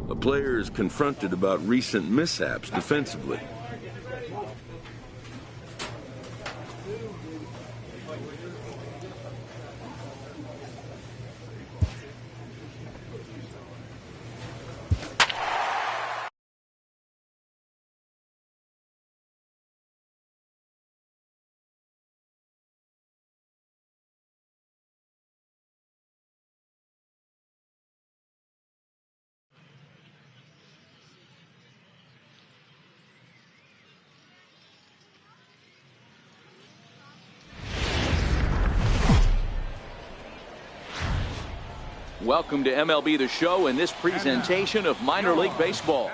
A player is confronted about recent mishaps defensively. Welcome to MLB The Show and this presentation of minor league baseball.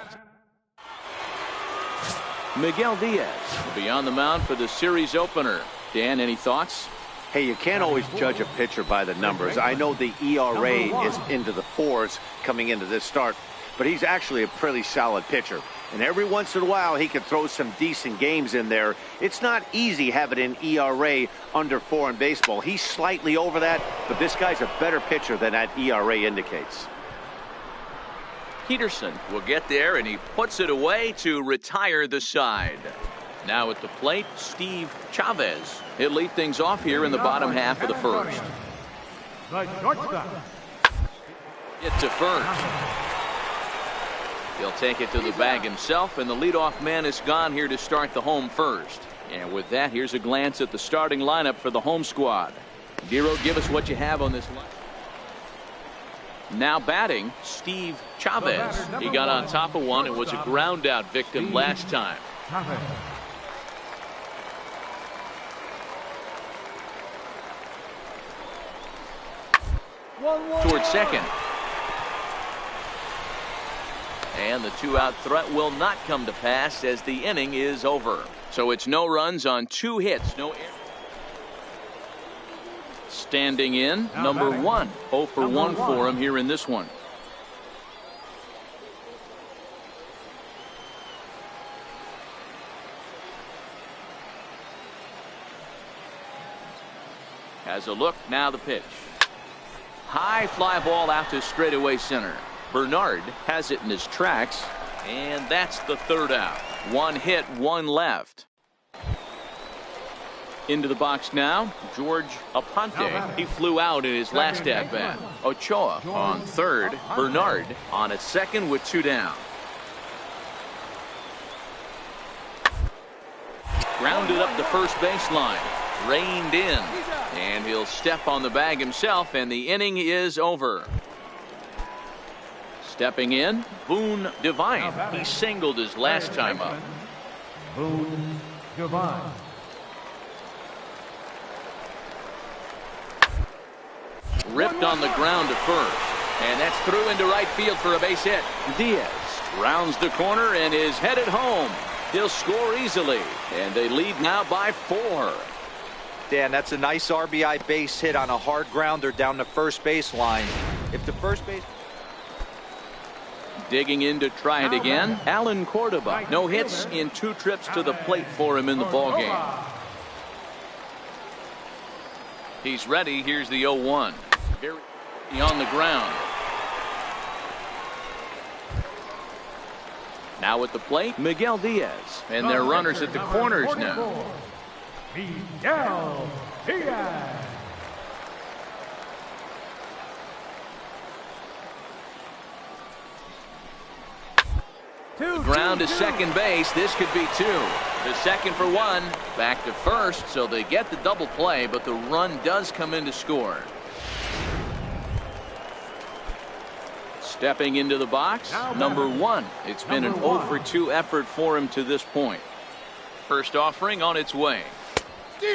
Miguel Diaz will be on the mound for the series opener. Dan, any thoughts? Hey, you can't always judge a pitcher by the numbers. I know the ERA is into the 4s coming into this start, but he's actually a pretty solid pitcher. And every once in a while, he can throw some decent games in there. It's not easy having an ERA under 4 in baseball. He's slightly over that, but this guy's a better pitcher than that ERA indicates. Peterson will get there, and he puts it away to retire the side. Now at the plate, Steve Chavez. He'll lead things off here in the bottom half of the first. Get to first. He'll take it to the bag himself, and the leadoff man is gone here to start the home first. And with that, here's a glance at the starting lineup for the home squad. Dero, give us what you have on this line. Now batting, Steve Chavez. He got on top of one and was a ground out victim last time. Towards second. And the 2-out threat will not come to pass as the inning is over. So it's no runs on 2 hits, no errors. Standing in, number 1. 0 for 1 for him here in this one. Has a look, now the pitch. High fly ball out to straightaway center. Bernard has it in his tracks, and that's the 3rd out. 1 hit, 1 left. Into the box now, George Aponte. He flew out in his last at-bat. Ochoa on 3rd, Bernard on at 2nd with 2 down. Grounded up the first baseline, reined in, and he'll step on the bag himself, and the inning is over. Stepping in, Boone Devine. He singled his last time up. Boone Devine. Ripped on the ground to first. And that's through into right field for a base hit. Diaz rounds the corner and is headed home. He'll score easily. And they lead now by 4. Dan, that's a nice RBI base hit on a hard grounder down the first baseline. If the first base... Digging in to try it again, Alan Cordoba. No hits in 2 trips to the plate for him in the ballgame. He's ready. Here's the 0-1. Very on the ground. Now at the plate, Miguel Diaz. And their runners at the corners now. Miguel Diaz. The ground to second base. This could be 2. The second for 1. Back to first, so they get the double play, but the run does come in to score. Stepping into the box, number 1. It's been an 0 for 2 effort for him to this point. First offering on its way.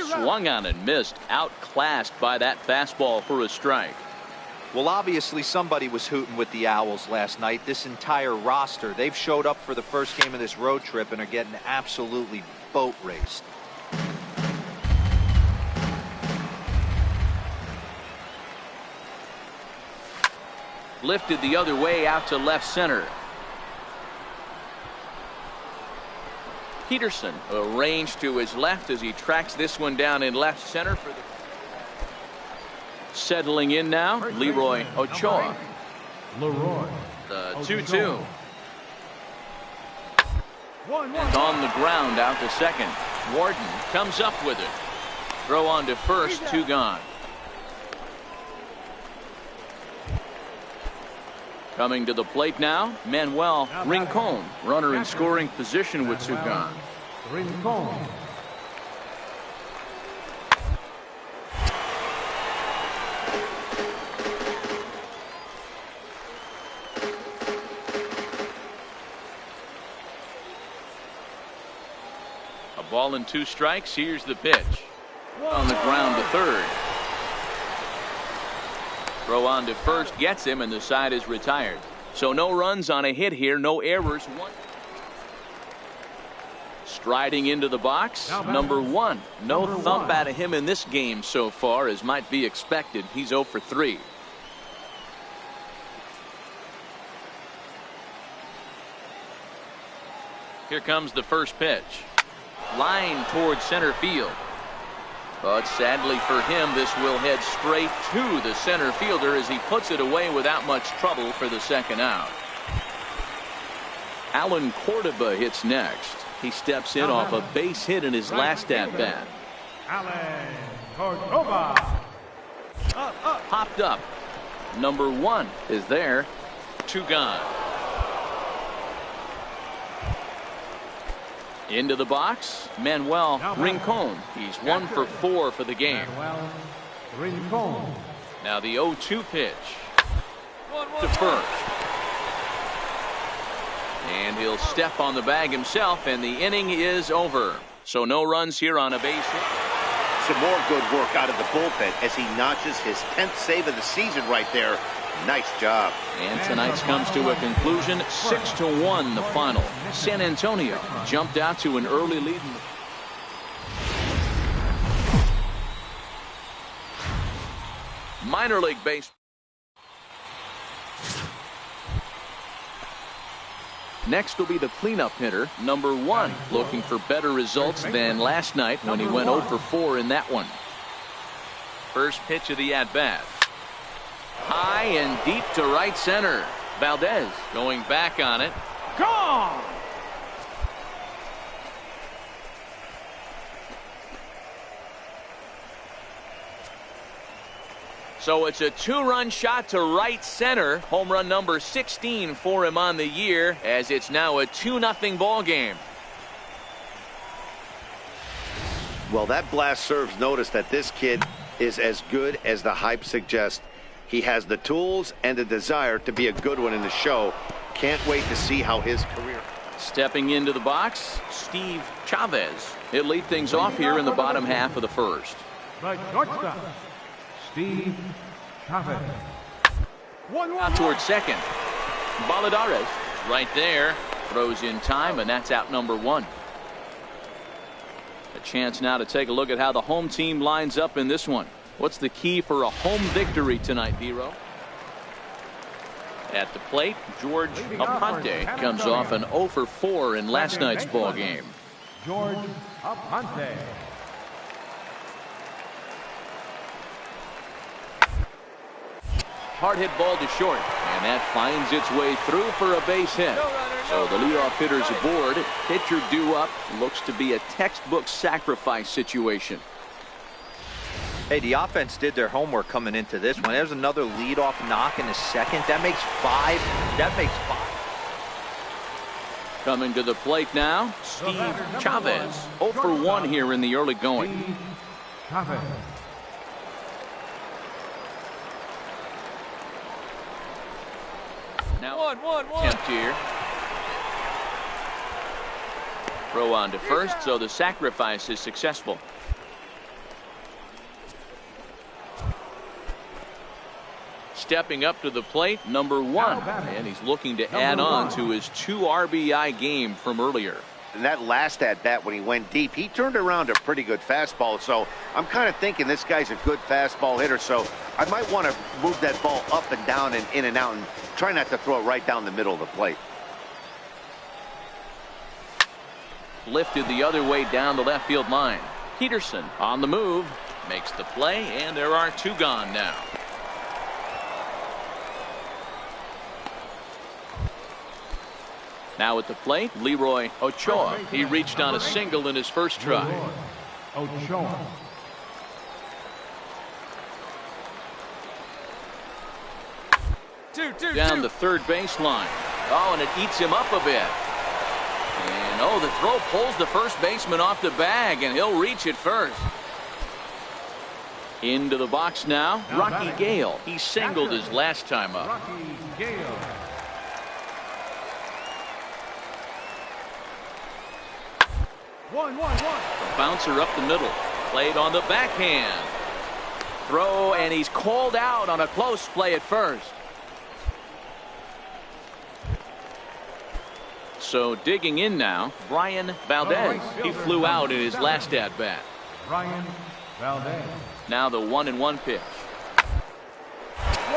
Swung on and missed, outclassed by that fastball for a strike. Well, obviously somebody was hooting with the Owls last night. This entire roster, they've showed up for the first game of this road trip and are getting absolutely boat raced. Lifted the other way out to left center. Peterson arranged to his left as he tracks this one down in left center for the... Settling in now, Leroy Ochoa. Leroy The 2-2. One. On the ground out to second. Warden comes up with it. Throw on to first, 2 gone. Coming to the plate now, Manuel Rincon, runner in scoring position with 2 gone. Rincon. A ball and 2 strikes. Here's the pitch. On the ground to third. Throw on to first gets him, and the side is retired. So no runs on a hit here, no errors. Striding into the box, number 1. No thump out of him in this game so far, as might be expected. He's 0 for 3. Here comes the first pitch. Line towards center field. But sadly for him, this will head straight to the center fielder as he puts it away without much trouble for the second out. Alan Cordoba hits next. He steps in off a base hit in his last at-bat. Alan Cordoba. Popped up. Number 1 is there. 2 gone. Into the box, Manuel Rincon. He's 1 for 4 for the game. Manuel Rincon. Now the 0-2 pitch to first. And he'll step on the bag himself, and the inning is over. So no runs here on a base hit. Some more good work out of the bullpen as he notches his 10th save of the season right there. Nice job. And tonight's comes to a conclusion. 6-1 the final. San Antonio jumped out to an early lead. Minor league baseball. Next will be the cleanup hitter, number 1, looking for better results than last night when he went 0 for 4 in that one. First pitch of the at-bat. High and deep to right center. Valdez going back on it. Gone. So it's a 2-run shot to right center. Home run number 16 for him on the year, as it's now a 2-0 ball game. Well, that blast serves notice that this kid is as good as the hype suggests. He has the tools and the desire to be a good one in the show. Can't wait to see how his career. Stepping into the box, Steve Chavez. He'll lead things off here in the bottom half of the first. The shortstop, Steve Chavez. Out towards second. Baladares right there. Throws in time, and that's out number 1. A chance now to take a look at how the home team lines up in this one. What's the key for a home victory tonight, Vero? At the plate, George Aponte comes off an 0 for 4 in last night's ball game. George Aponte. Hard hit ball to short, and that finds its way through for a base hit. So the leadoff hitter's aboard. Pitcher due up. Looks to be a textbook sacrifice situation. Hey, the offense did their homework coming into this one. There's another leadoff knock in the second. That makes 5. That makes 5. Coming to the plate now, Steve Chavez. 0 for 1 here in the early going. Steve Chavez. Now, attempt here. Throw on to first, so the sacrifice is successful. Stepping up to the plate, number 1, and he's looking to add on to his 2 RBI game from earlier. And that last at-bat when he went deep, he turned around a pretty good fastball. So I'm kind of thinking this guy's a good fastball hitter. So I might want to move that ball up and down and in and out and try not to throw it right down the middle of the plate. Lifted the other way down the left field line. Peterson on the move, makes the play, and there are 2 gone now. Now at the plate, Leroy Ochoa. He reached on a single in his first try. Ochoa. Down the third baseline. Oh, and it eats him up a bit. And oh, the throw pulls the first baseman off the bag, and he'll reach it first. Into the box now, Rocky Gale. He singled his last time up. Rocky Gale. One. The bouncer up the middle. Played on the backhand. Throw, and he's called out on a close play at first. So digging in now, Brian Valdez. He flew out in his last at-bat. Brian Valdez. Now the 1-1 pitch.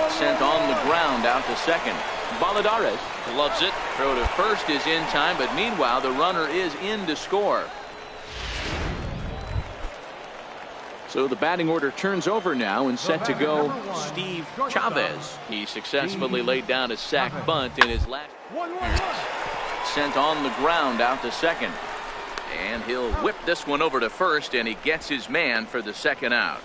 Sent on the ground out to second. Baladares gloves it. Throw to first is in time, but meanwhile the runner is in to score. So the batting order turns over now, and set to go Steve Chavez. He successfully laid down a sac bunt in his last. Sent on the ground out to second. And he'll whip this one over to first, and he gets his man for the second out.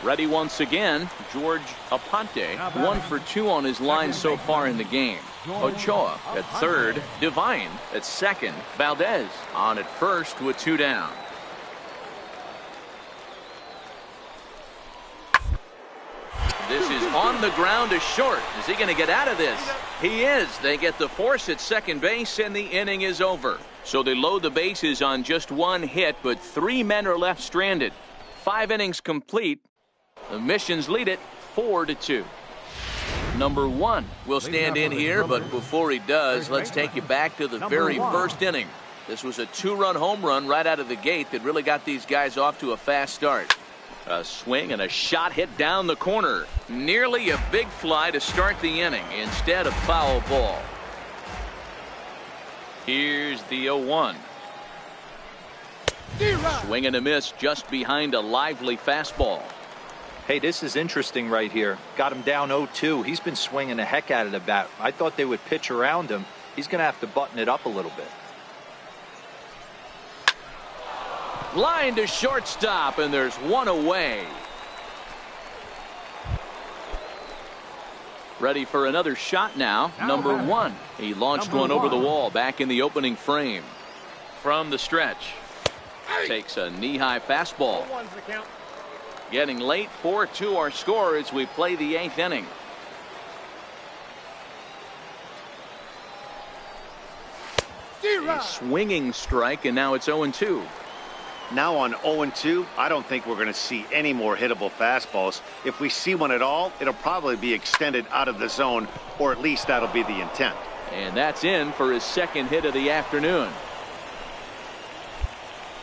Ready once again, George Aponte. 1 for 2 on his line so far in the game. Ochoa at third, Divine at second, Valdez on at first with 2 down. This is on the ground to short. Is he going to get out of this? He is. They get the force at second base, and the inning is over. So they load the bases on just 1 hit, but 3 men are left stranded. 5 innings complete. The Missions lead it 4-2. Number 1 will stand in here, but before he does, let's take you back to the very first inning. This was a 2-run home run right out of the gate that really got these guys off to a fast start. A swing and a shot hit down the corner. Nearly a big fly to start the inning instead of foul ball. Here's the 0-1. Swing and a miss just behind a lively fastball. Hey, this is interesting right here. Got him down 0-2. He's been swinging the heck out of the bat. I thought they would pitch around him. He's going to have to button it up a little bit. Line to shortstop, and there's 1 away. Ready for another shot now. Number 1. He launched one over the wall back in the opening frame. From the stretch. Takes a knee-high fastball. Getting late, 4-2 our score as we play the 8th inning. A swinging strike, and now it's 0-2. Now on 0-2, I don't think we're going to see any more hittable fastballs. If we see one at all, it'll probably be extended out of the zone, or at least that'll be the intent. And that's in for his second hit of the afternoon.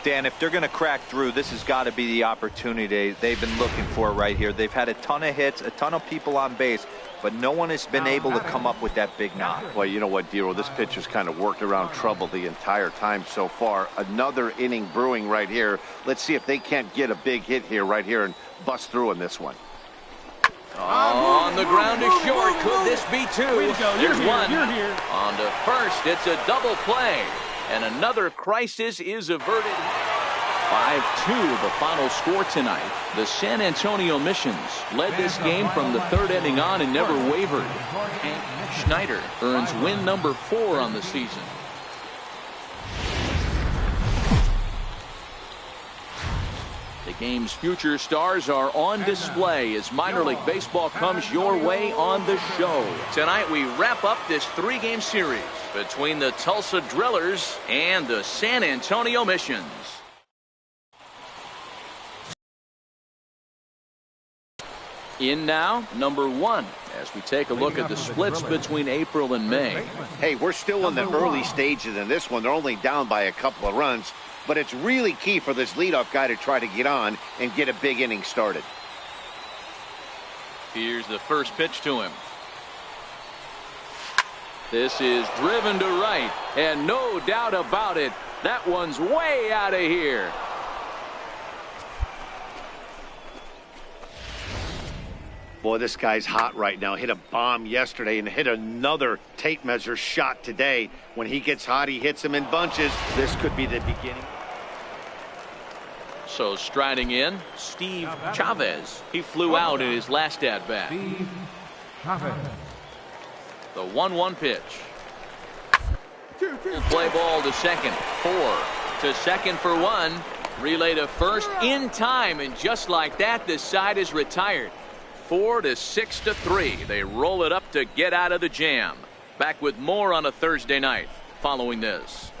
Dan, if they're going to crack through, this has got to be the opportunity they've been looking for right here. They've had a ton of hits, a ton of people on base, but no one has been able to come up with that big knock. Well, you know what, Dero, this pitcher's kind of worked around trouble the entire time so far. Another inning brewing right here. Let's see if they can't get a big hit here right here and bust through in this one. On the ground to short. Could this be 2? There's 1. On to first. It's a double play. And another crisis is averted. 5-2 the final score tonight. The San Antonio Missions led this game from the 3rd inning on and never wavered. Hank Schneider earns win number 4 on the season. The game's future stars are on display as minor league baseball comes your way on the show. Tonight we wrap up this 3-game series between the Tulsa Drillers and the San Antonio Missions. In now, number 1, as we take a look at the splits between April and May. Hey, we're still in the early stages in this one. They're only down by a couple of runs, but it's really key for this leadoff guy to try to get on and get a big inning started. Here's the first pitch to him. This is driven to right, and no doubt about it, that one's way out of here. Boy, this guy's hot right now. Hit a bomb yesterday and hit another tape measure shot today. When he gets hot, he hits them in bunches. This could be the beginning. So striding in, Steve Chavez. He flew out in his last at-bat. Steve Chavez. The 1-1 pitch. Play ball to second. 4 to second for 1. Relay to first in time, and just like that, the side is retired. 4 to 6 to 3. They roll it up to get out of the jam. Back with more on a Thursday night following this.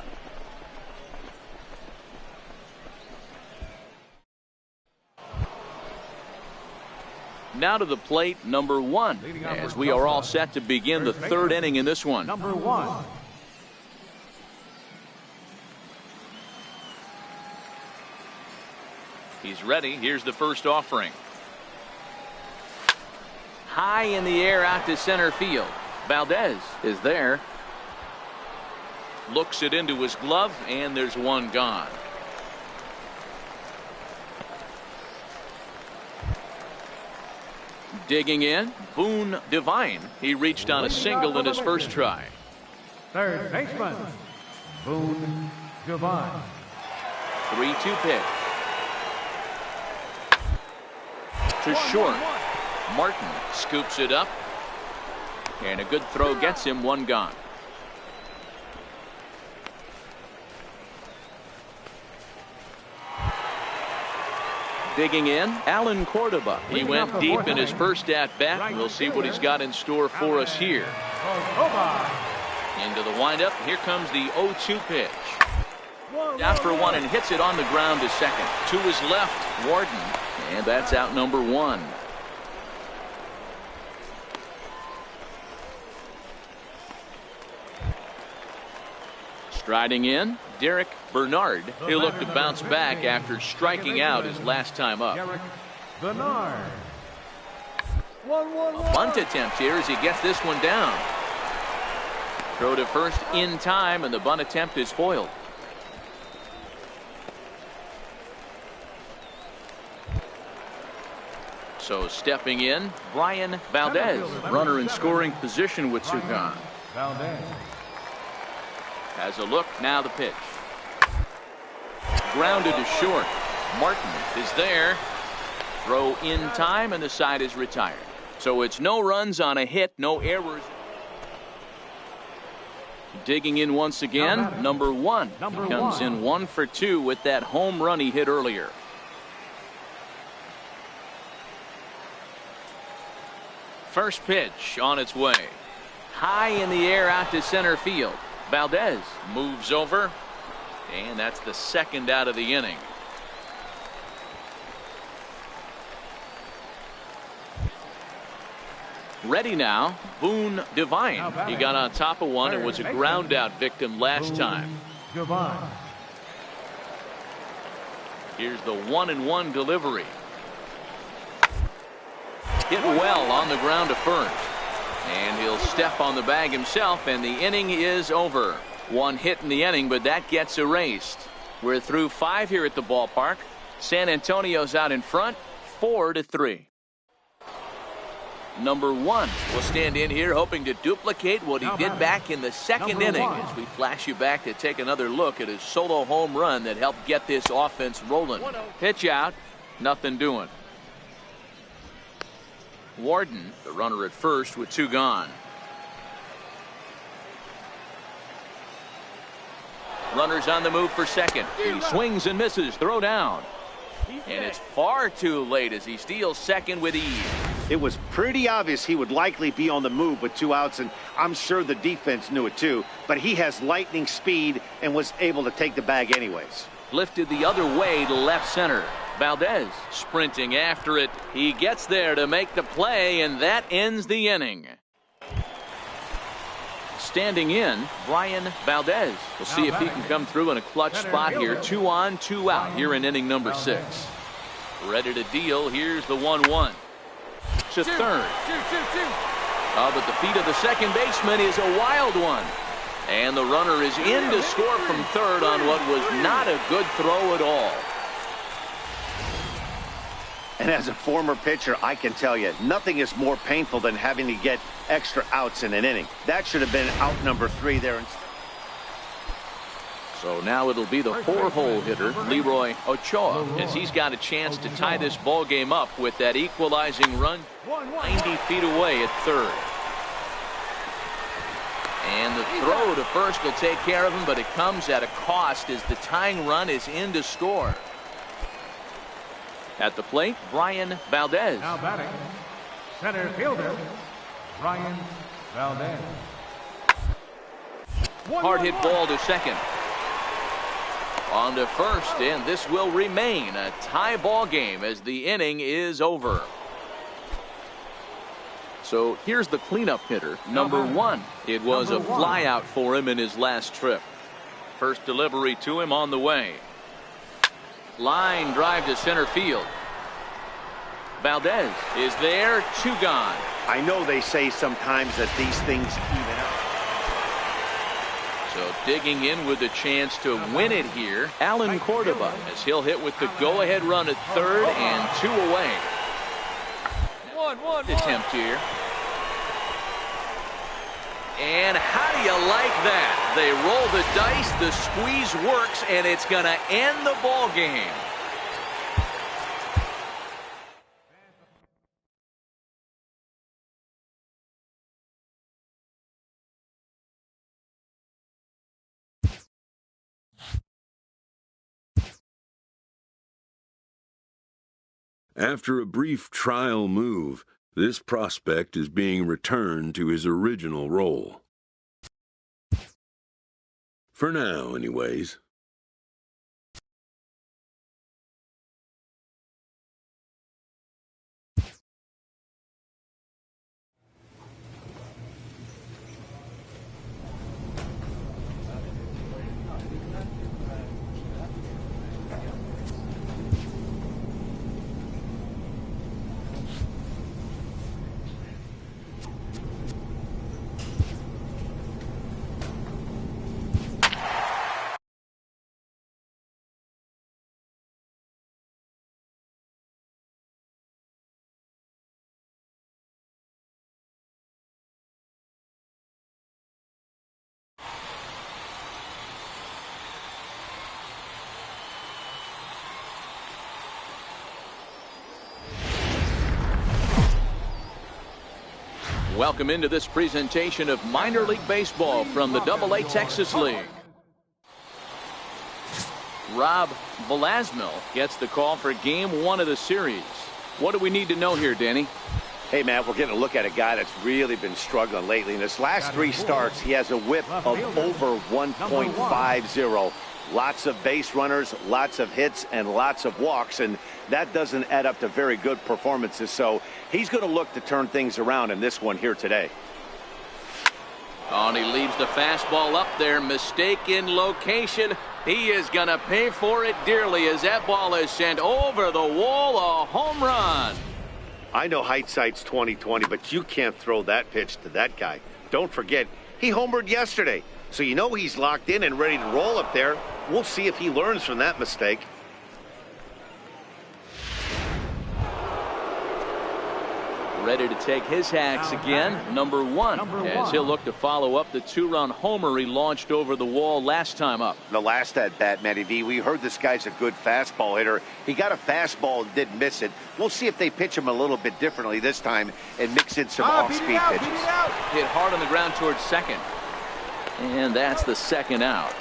Now to the plate, number 1, as we are all set to begin the third inning in this one. Number 1. He's ready. Here's the first offering. High in the air out to center field. Valdez is there. Looks it into his glove, and there's one gone. Digging in, Boone Devine. He reached on a single in his first try. Third baseman, Boone Devine. 3-2 pitch. To short. Martin scoops it up. And a good throw gets him, one gone. Digging in, Alan Cordoba. He went deep in his first at-bat. We'll see what he's got in store for us here. Into the windup. Here comes the 0-2 pitch. Out for 1 and hits it on the ground to second. To his left, Warden. And that's out number 1. Striding in, Derek Bernard. He'll look to bounce back after striking out his last time up. Derek Bernard. A bunt attempt here as he gets this one down. Throw to first in time, and the bunt attempt is foiled. So stepping in, Brian Valdez. Runner in scoring position with Sugan. Valdez. Has a look, now the pitch. Grounded to short. Martin is there. Throw in time, and the side is retired. So it's no runs on a hit, no errors. Digging in once again, number 1. He comes in 1 for 2 with that home run he hit earlier. First pitch on its way. High in the air out to center field. Valdez moves over, and that's the second out of the inning. Ready now, Boone Devine. He got on top of one and was a ground out victim last time. Devine. Here's the 1-1 delivery. Hit well on the ground to first. And he'll step on the bag himself, and the inning is over. 1 hit in the inning, but that gets erased. We're through 5 here at the ballpark. San Antonio's out in front, 4-3. Number 1 will stand in here hoping to duplicate what he did back in the second inning as we flash you back to take another look at his solo home run that helped get this offense rolling. Pitch out, nothing doing. Warden, the runner at first with 2 gone. Runners on the move for second. He swings and misses. Throw down. And it's far too late as he steals second with ease. It was pretty obvious he would likely be on the move with 2 outs, and I'm sure the defense knew it too. But he has lightning speed and was able to take the bag anyways. Lifted the other way to left center. Valdez sprinting after it. He gets there to make the play, and that ends the inning. Standing in, Brian Valdez. We'll see if he can come through in a clutch spot here. 2 on, 2 out here in inning number 6. Ready to deal. Here's the 1-1. To third. But the feet of the second baseman is a wild one. And the runner is in to score from third on what was not a good throw at all. And as a former pitcher, I can tell you, nothing is more painful than having to get extra outs in an inning. That should have been out number 3 there. So now it'll be the 4-hole hitter, Leroy Ochoa, as he's got a chance to tie this ball game up with that equalizing run 90 feet away at third. And the throw to first will take care of him, but it comes at a cost as the tying run is in to score. At the plate, Brian Valdez. Now batting, center fielder, Brian Valdez. Hard hit ball to second. On to first, and this will remain a tie ball game as the inning is over. So here's the cleanup hitter, number 1. It was a flyout for him in his last trip. First delivery to him on the way. Line drive to center field. Valdez is there, 2 gone. I know they say sometimes that these things even out. So digging in with a chance to win it here, Alan Cordova, as he'll hit with the go-ahead run at third and 2 away. One attempt here. And how do you like that? They roll the dice, the squeeze works, and it's going to end the ball game. After a brief trial move, this prospect is being returned to his original role. For now, anyways. Welcome into this presentation of minor league baseball from the AA Texas League. Rob Velasmil gets the call for game 1 of the series. What do we need to know here, Danny? Hey, Matt, we're getting a look at a guy that's really been struggling lately. In his last 3 starts, he has a whip of over 1.50. Lots of base runners, lots of hits, and lots of walks, and that doesn't add up to very good performances. So he's going to look to turn things around in this one here today. Oh, and he leaves the fastball up there. Mistake in location. He is going to pay for it dearly as that ball is sent over the wall. A home run. I know hindsight's 20/20, but you can't throw that pitch to that guy. Don't forget, he homered yesterday. So you know he's locked in and ready to roll up there. We'll see if he learns from that mistake. Ready to take his hacks again, number 1, as he'll look to follow up the 2-run homer he launched over the wall last time up. The last at bat, Matty V, we heard this guy's a good fastball hitter. He got a fastball and didn't miss it. We'll see if they pitch him a little bit differently this time and mix in some off-speed pitches. Hit hard on the ground towards second. And that's the second out.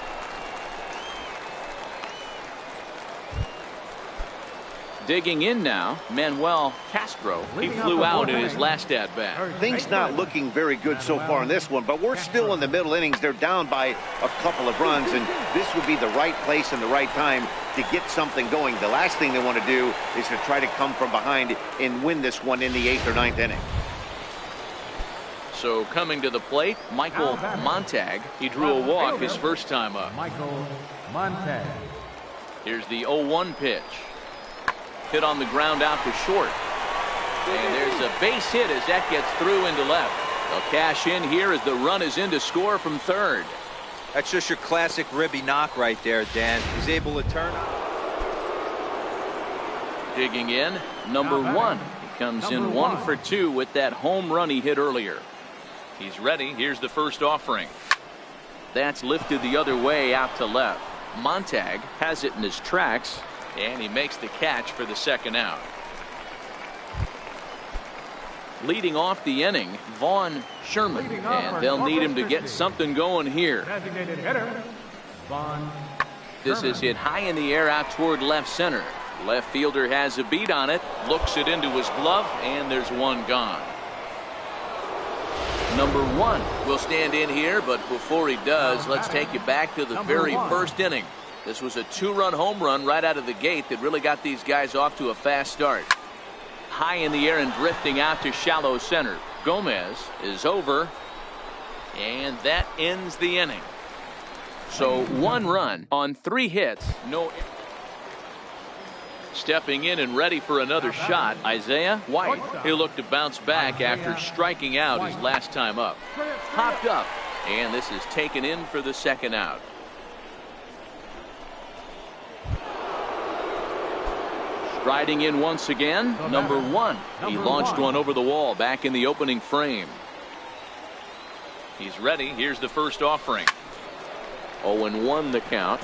Digging in now, Manuel Castro. He flew out in his last at-bat. Things not looking very good so far in this one, but we're still in the middle innings. They're down by a couple of runs, and this would be the right place and the right time to get something going. The last thing they want to do is to try to come from behind and win this one in the 8th or 9th inning. So coming to the plate, Michael Montag. He drew a walk his first time up. Michael Montag. Here's the 0-1 pitch. Hit on the ground out to short. And there's a base hit as that gets through into left. They'll cash in here as the run is in to score from third. That's just your classic ribby knock right there, Dan. He's able to turn. Digging in, number 1. He comes in 1 for 2 with that home run he hit earlier. He's ready. Here's the first offering. That's lifted the other way out to left. Montag has it in his tracks, and he makes the catch for the second out. Leading off the inning, Vaughn Sherman, and they'll need him to get something going here. Designated hitter, Vaughn This is hit high in the air out toward left center. Left fielder has a beat on it, looks it into his glove, and there's one gone. Number 1 will stand in here, but before he does, let's take you back to the very first inning. This was a 2-run home run right out of the gate that really got these guys off to a fast start. High in the air and drifting out to shallow center. Gomez is over, and that ends the inning. So 1 run on 3 hits. No. Stepping in and ready for another shot, Isaiah White. He'll look to bounce back after striking out his last time up. Popped up, and this is taken in for the second out. Striding in once again, number 1. He launched one over the wall back in the opening frame. He's ready. Here's the first offering. 0-1 the count.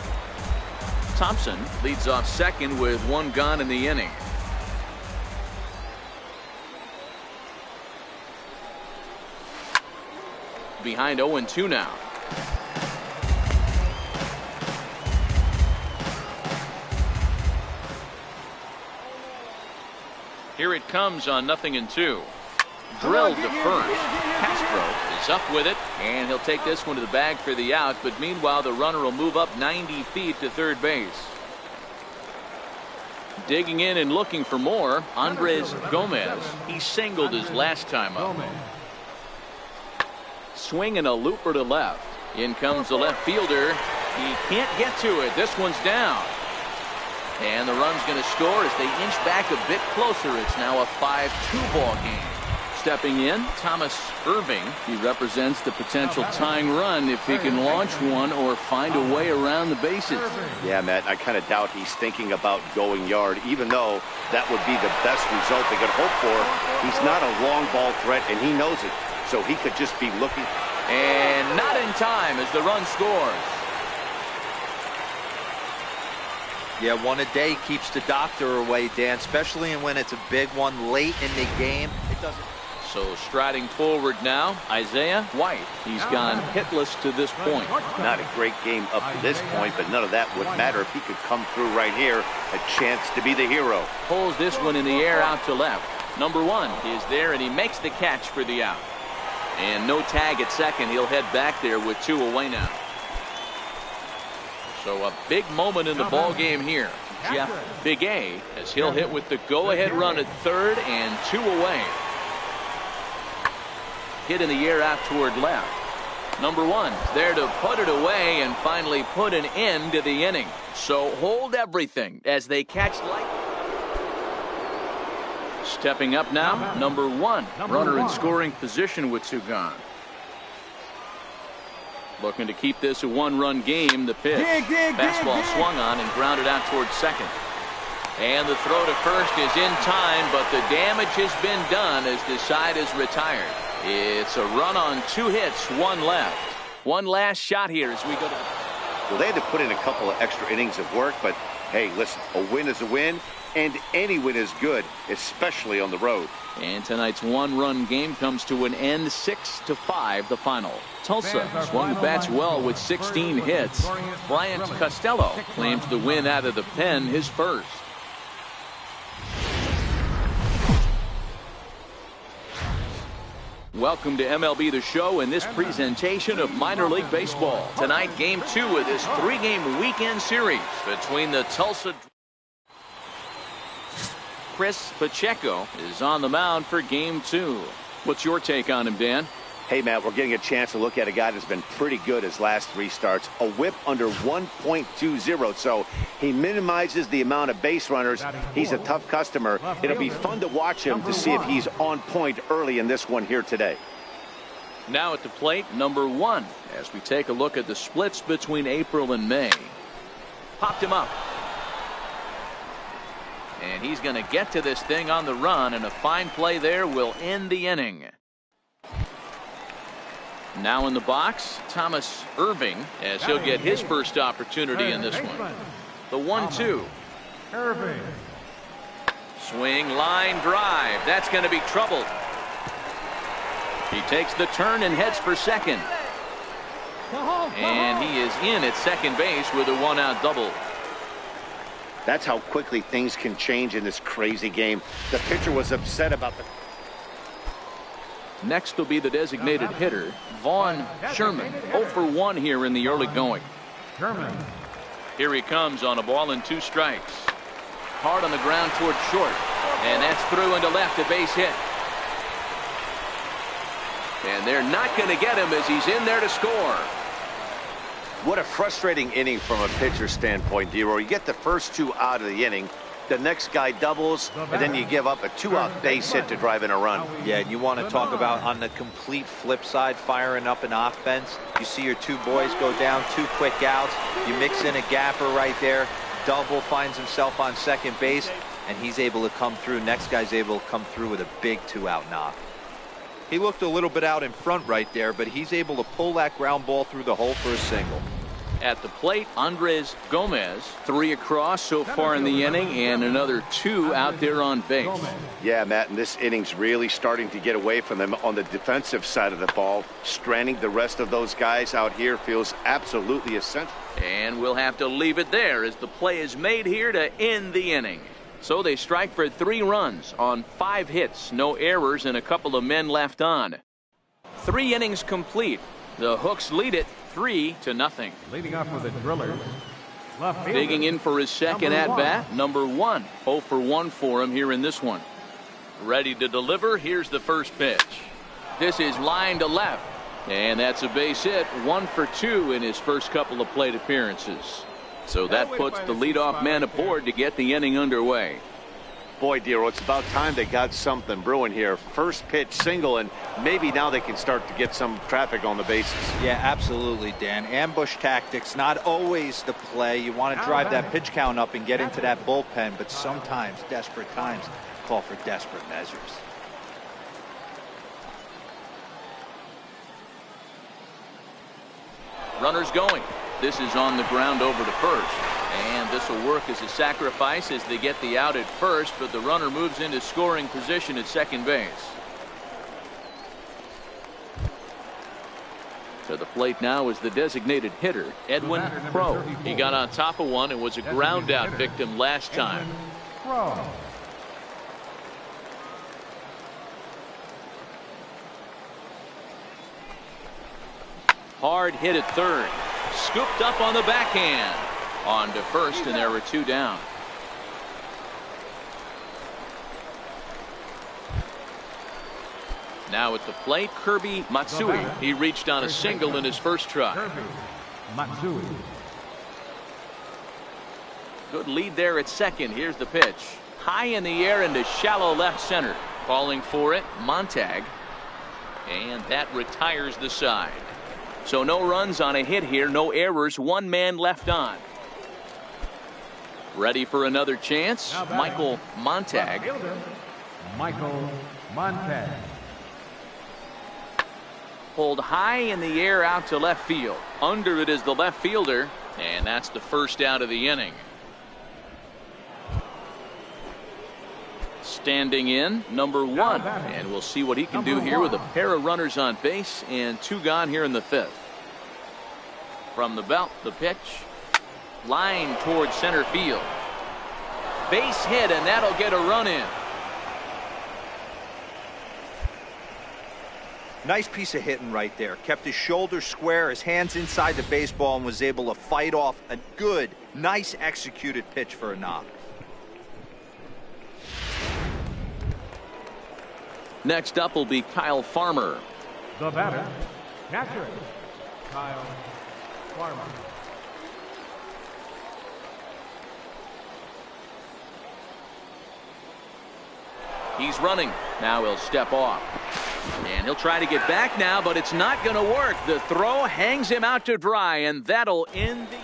Thompson leads off second with 1 gone in the inning. Behind 0-2 now. Here it comes on 0-2. Drilled to first. Castro is up with it, and he'll take this one to the bag for the out, but meanwhile the runner will move up 90 feet to third base. Digging in and looking for more, Andres Gomez. He singled his last time up. Swinging a looper to left. In comes the left fielder. He can't get to it. This one's down. And the run's going to score as they inch back a bit closer. It's now a 5-2 ball game. Stepping in, Thomas Irving. He represents the potential tying run if he can launch one or find a way around the bases. Yeah, Matt, I kind of doubt he's thinking about going yard, even though that would be the best result they could hope for. He's not a long ball threat, and he knows it. So he could just be looking. And not in time as the run scores. Yeah, one a day keeps the doctor away, Dan, especially when it's a big one late in the game. It doesn't. So striding forward now, Isaiah White. He's gone hitless to this point. Not a great game up to this point, but none of that would matter if he could come through right here. A chance to be the hero. Pulls this one in the air out to left. Number 1 is there, and he makes the catch for the out. And no tag at second. He'll head back there with 2 away now. So a big moment in the ball game here. Jeff Big A, as he'll hit with the go-ahead run at third and 2 away. Hit in the air out toward left. Number 1 there to put it away and finally put an end to the inning. So hold everything as they catch light. Stepping up now, number 1. Runner in scoring position with 2 gone. Looking to keep this a 1-run game. The pitch. Fastball swung on and grounded out towards second. And the throw to first is in time, but the damage has been done as the side is retired. It's a run on 2 hits, 1 left. One last shot here as we go to. Well, they had to put in a couple of extra innings of work, but hey, listen, a win is a win, and any win is good, especially on the road. And tonight's 1-run game comes to an end, 6-5 the final. Tulsa swung the bats well with 16 hits. Bryant Costello claims the win out of the pen, his first. Welcome to MLB The Show and this presentation of minor league baseball. Tonight, game 2 of this 3-game weekend series between the Tulsa. Chris Pacheco is on the mound for game 2. What's your take on him, Dan? Hey, Matt, we're getting a chance to look at a guy that's been pretty good his last 3 starts. A whip under 1.20, so he minimizes the amount of base runners. He's a tough customer. It'll be fun to watch him to see if he's on point early in this one here today. Now at the plate, number 1, as we take a look at the splits between April and May. Popped him up. And he's going to get to this thing on the run, and a fine play there will end the inning. Now in the box, Thomas Irving, as he'll get his first opportunity in this one. The 1-2. Irving. Swing, line drive. That's going to be troubled. He takes the turn and heads for second. And he is in at second base with a one-out double. That's how quickly things can change in this crazy game. The pitcher was upset about the... Next will be the designated hitter, Vaughn Sherman. 0 for 1 here in the early going. Sherman. Here he comes on a ball and 2 strikes. Hard on the ground toward short. And that's through into left, a base hit. And they're not going to get him as he's in there to score. What a frustrating inning from a pitcher standpoint, D-Roy. You get the first 2 out of the inning. The next guy doubles, and then you give up a 2-out base hit to drive in a run. Yeah, and you want to talk about on the complete flip side, firing up an offense. You see your 2 boys go down, 2 quick outs. You mix in a gapper right there. Double finds himself on second base, and he's able to come through. Next guy's able to come through with a big 2-out knock. He looked a little bit out in front right there, but he's able to pull that ground ball through the hole for a single. At the plate, Andres Gomez, 3 across so far in the inning, and another 2 out there on base. Yeah, Matt, and this inning's really starting to get away from them on the defensive side of the ball. Stranding the rest of those guys out here feels absolutely essential. And we'll have to leave it there as the play is made here to end the inning. So they strike for 3 runs on 5 hits, no errors, and a couple of men left on. 3 innings complete. The Hooks lead it 3-0. Leading off with the Drillers. Left fielder. Digging in for his second at-bat, number 1. 0 for 1 for him here in this one. Ready to deliver. Here's the first pitch. This is line to left. And that's a base hit. 1 for 2 in his first couple of plate appearances. So that puts the leadoff man aboard to get the inning underway. Boy, Dero, it's about time they got something brewing here. First pitch single, and maybe now they can start to get some traffic on the bases. Yeah, absolutely, Dan. Ambush tactics, not always the play. You want to drive that pitch count up and get into that bullpen, but sometimes desperate times call for desperate measures. Runners going. This is on the ground over to first. And this will work as a sacrifice as they get the out at first, but the runner moves into scoring position at second base. To the plate now is the designated hitter, Edwin Crow. He got on top of one and was a ground out victim last time. Hard hit at third. Scooped up on the backhand. On to first, and there were 2 down. Now at the plate, Kirby Matsui. He reached on a single in his first try. Matsui. Good lead there at second. Here's the pitch. High in the air into shallow left center. Calling for it, Montag. And that retires the side. So no runs on a hit here, no errors, 1 man left on. Ready for another chance, Michael Montag. Michael Montag. Pulled high in the air out to left field. Under it is the left fielder, and that's the first out of the inning. Standing in, number 1, and we'll see what he can do here with a pair of runners on base and 2 gone here in the 5th. From the belt, the pitch. Line towards center field. Base hit, and that'll get a run in. Nice piece of hitting right there. Kept his shoulders square, his hands inside the baseball, and was able to fight off a good, nice executed pitch for a knock. Next up will be Kyle Farmer. The batter, catcher, Kyle Farmer. He's running. Now he'll step off. And he'll try to get back now, but it's not going to work. The throw hangs him out to dry, and that'll end the...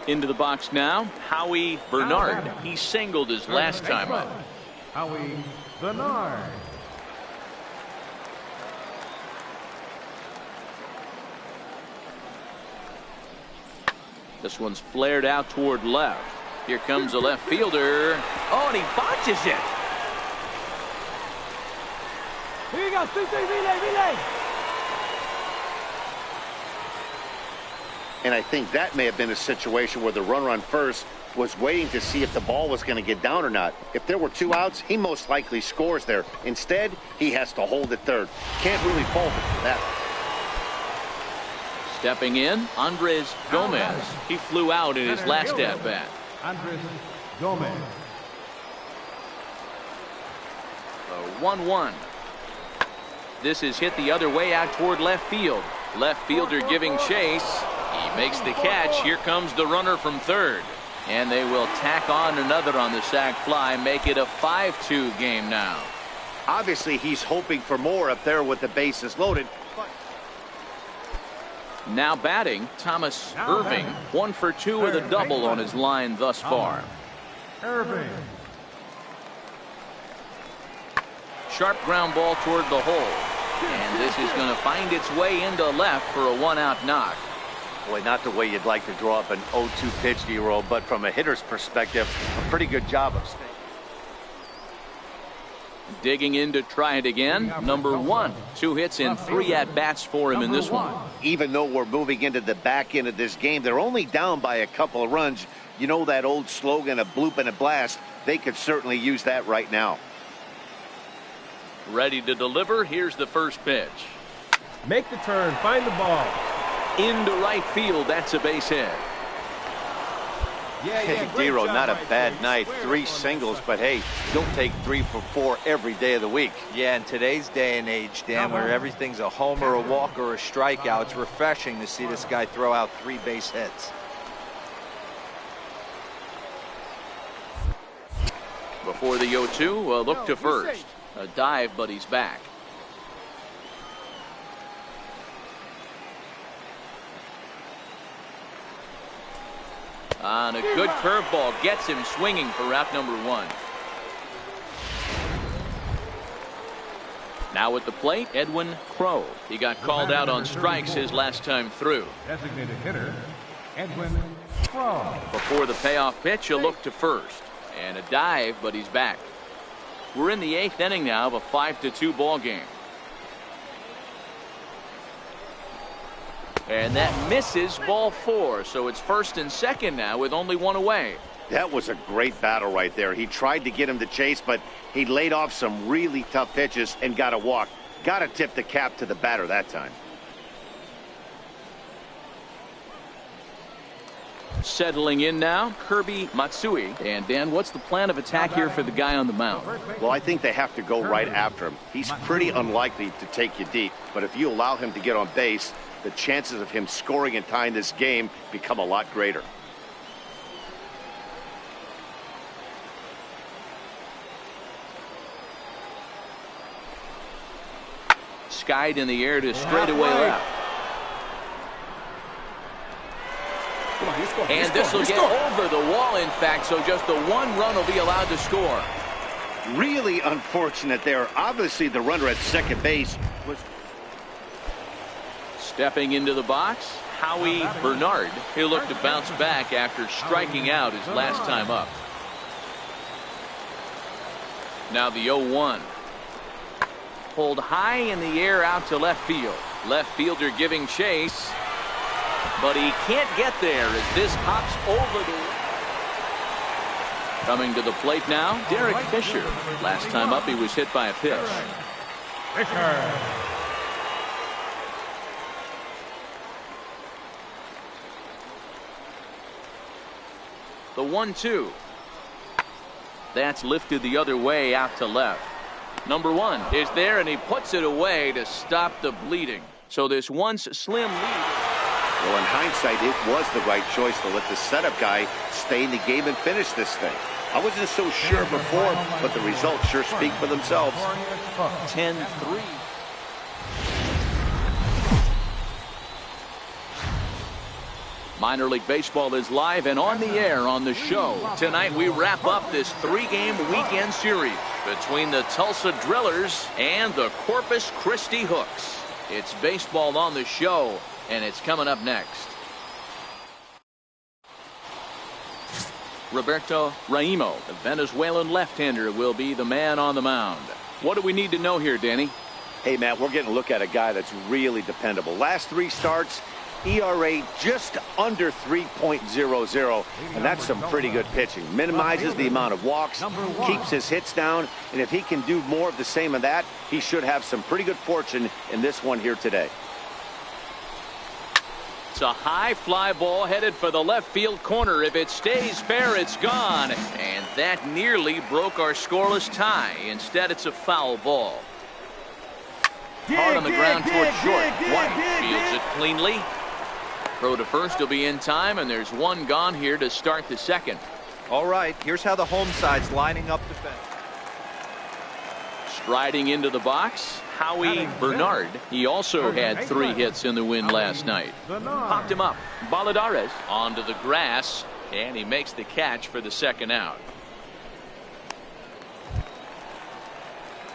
Into the box now, Howie Bernard. He singled his last time up. Howie Bernard. This one's flared out toward left. Here comes the left fielder. Oh, and he botches it. Here you go. 2-3 relay. And I think that may have been a situation where the runner on first was waiting to see if the ball was going to get down or not. If there were 2 outs, he most likely scores there. Instead, he has to hold at third. Can't really fault him for that. Stepping in, Andres Gomez. He flew out in his last at-bat. Andres Gomez. The 1-1. This is hit the other way out toward left field. Left fielder giving chase. He makes the catch. Here comes the runner from third. And they will tack on another on the sac fly, make it a 5-2 game now. Obviously, he's hoping for more up there with the bases loaded. Now batting, Thomas Irving. 1 for 2 with a double on his line thus far. Irving. Sharp ground ball toward the hole. And this is going to find its way into left for a 1-out knock. Boy, not the way you'd like to draw up an 0-2 pitch, D-roll, but from a hitter's perspective, a pretty good job of staying. Digging in to try it again. Number 1. 2 hits and 3 at-bats for him in this one. Even though we're moving into the back end of this game, they're only down by a couple of runs. You know that old slogan, a bloop and a blast? They could certainly use that right now. Ready to deliver. Here's the first pitch. Make the turn. Find the ball. Into right field. That's a base hit. Hey, D-roll, not a bad night. 3 singles, but hey, you'll take 3 for 4 every day of the week. Yeah, in today's day and age, Dan, where everything's a homer, a walk, or a strikeout, it's refreshing to see this guy throw out 3 base hits. Before the 0-2, a look to first. A dive, but he's back. On a good curveball, gets him swinging for out number 1. Now at the plate, Edwin Crow. He got called out on strikes his last time through. Designated hitter, Edwin Crow. Before the payoff pitch, a look to first. And a dive, but he's back. We're in the 8th inning now of a 5-2 ball game. And that misses, ball 4. So it's first and second now with only 1 away. That was a great battle right there. He tried to get him to chase, but he laid off some really tough pitches and got a walk. Got to tip the cap to the batter that time. Settling in now, Kirby Matsui. And Dan, what's the plan of attack here for the guy on the mound? Well, I think they have to go right after him. He's pretty unlikely to take you deep, but if you allow him to get on base, the chances of him scoring and tying this game become a lot greater. Skied in the air to straightaway left. And this will get over the wall, in fact, so just the 1 run will be allowed to score. Really unfortunate there. Obviously, the runner at second base was... Stepping into the box, Howie Bernard. He'll look to bounce back after striking out his last time up. Now the 0-1. Pulled high in the air out to left field. Left fielder giving chase. But he can't get there as this hops over the... Coming to the plate now, Derek Fisher. Last time up he was hit by a pitch. Fisher. The 1-2. That's lifted the other way out to left. Number 1 is there, and he puts it away to stop the bleeding. So this once slim lead. Well, in hindsight, it was the right choice to let the setup guy stay in the game and finish this thing. I wasn't so sure before, but the results sure speak for themselves. 10-3. Minor League Baseball is live and on the air on the show. Tonight we wrap up this 3-game weekend series between the Tulsa Drillers and the Corpus Christi Hooks. It's baseball on the show, and it's coming up next. Roberto Raimo, the Venezuelan left-hander, will be the man on the mound. What do we need to know here, Danny? Hey, Matt, we're getting a look at a guy that's really dependable. Last 3 starts, ERA just under 3.00, and that's some pretty good pitching. Minimizes the amount of walks, keeps his hits down, and if he can do more of the same of that, he should have some pretty good fortune in this one here today. It's a high fly ball headed for the left field corner. If it stays fair, it's gone. And that nearly broke our scoreless tie. Instead, it's a foul ball. Hard on the ground towards short. White fields it cleanly. Throw to first will be in time, and there's one gone here to start the second. All right, here's how the home side's lining up defense. Striding into the box, Howie Bernard. He also had 3 hits in the win last night. Popped him up. Baladares onto the grass, and he makes the catch for the second out.